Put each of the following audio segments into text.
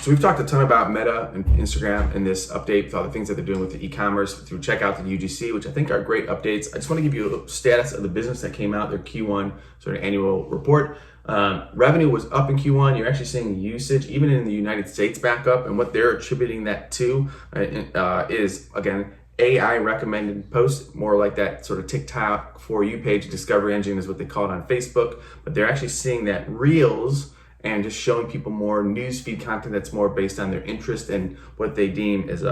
So we've talked a ton about Meta and Instagram in this update with all the things that they're doing with the e-commerce through checkout and UGC, which I think are great updates. I just want to give you a status of the business that came out, their Q1 sort of annual report. Revenue was up in Q1. You're actually seeing usage, even in the United States, back up. And what they're attributing that to is, again, AI recommended posts, more like that sort of TikTok For You page, discovery engine is what they call it on Facebook. But they're actually seeing that Reels and just showing people more newsfeed content that's more based on their interest and what they deem as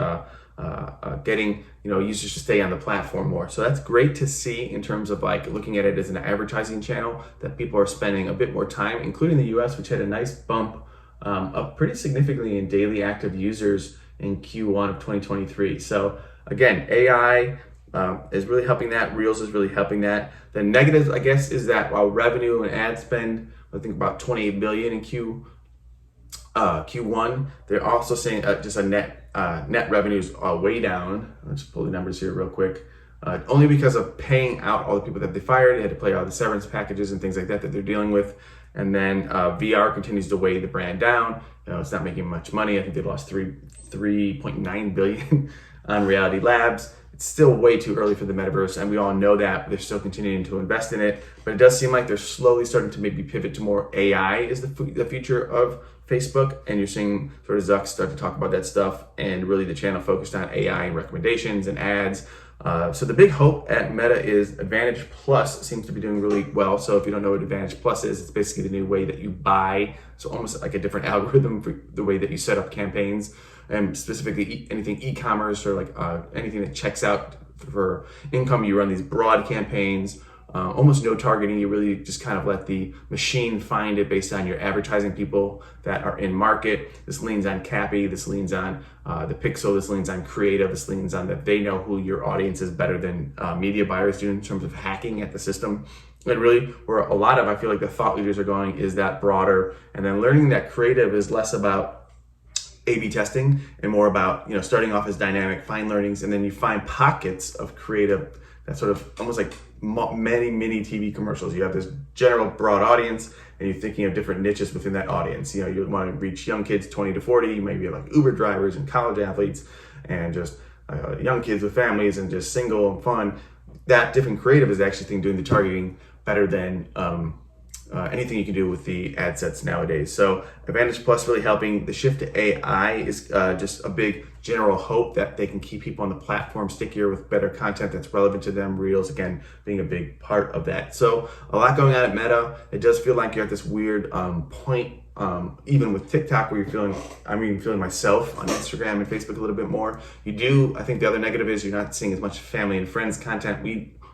getting users to stay on the platform more. So that's great to see in terms of like looking at it as an advertising channel that people are spending a bit more time, including the US, which had a nice bump up pretty significantly in daily active users in Q1 of 2023. So again, AI is really helping that. Reels is really helping that. The negatives, I guess, is that while revenue and ad spend, I think about 28 billion in Q1, they're also saying just a net revenues are way down. Let's pull the numbers here real quick. Only because of paying out all the people that they fired. They had to pay all the severance packages and things like that they're dealing with. And then VR continues to weigh the brand down. It's not making much money. I think they lost 3.9 billion on Reality Labs. It's still way too early for the metaverse, and we all know that, but they're still continuing to invest in it. But it does seem like they're slowly starting to maybe pivot to more AI is the future of Facebook, and you're seeing sort of Zuck start to talk about that stuff, and really the channel focused on AI and recommendations and ads. So the big hope at Meta is Advantage Plus seems to be doing really well. So if you don't know what Advantage Plus is, it's basically the new way that you buy. So almost like a different algorithm for the way that you set up campaigns, and specifically anything e-commerce or like anything that checks out for income. You run these broad campaigns, almost no targeting. You really just kind of let the machine find it based on your advertising people that are in market. This leans on CAPI, this leans on the Pixel, this leans on creative, this leans on that they know who your audience is better than media buyers do in terms of hacking at the system. And really where a lot of, I feel like the thought leaders are going is that broader, and then learning that creative is less about A/B testing and more about starting off as dynamic, find learnings, and then you find pockets of creative that sort of almost like many mini TV commercials. You have this general broad audience, and you're thinking of different niches within that audience. You want to reach young kids 20 to 40, maybe like Uber drivers and college athletes, and just young kids with families and just single and fun. That different creative is actually doing the targeting better than anything you can do with the ad sets nowadays. So Advantage Plus really helping. The shift to AI is just a big general hope that they can keep people on the platform stickier with better content that's relevant to them. Reels, again, being a big part of that. So a lot going on at Meta. It does feel like you're at this weird point, even with TikTok, where you're feeling myself on Instagram and Facebook a little bit more. I think the other negative is you're not seeing as much family and friends content.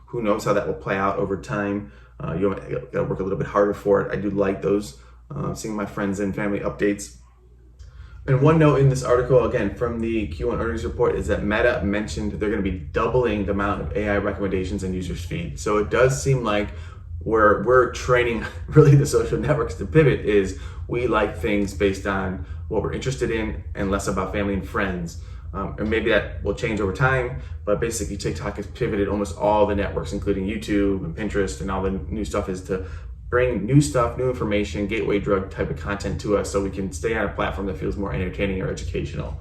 Who knows how that will play out over time. You gotta work a little bit harder for it. I do like those, seeing my friends and family updates. And one note in this article, again, from the Q1 earnings report, is that Meta mentioned they're gonna be doubling the amount of AI recommendations in users' feed. So it does seem like we're training really the social networks to pivot is we like things based on what we're interested in and less about family and friends. And maybe that will change over time, but basically TikTok has pivoted almost all the networks, including YouTube and Pinterest, and all the new stuff is to bring new stuff, new information, gateway drug type of content to us so we can stay on a platform that feels more entertaining or educational.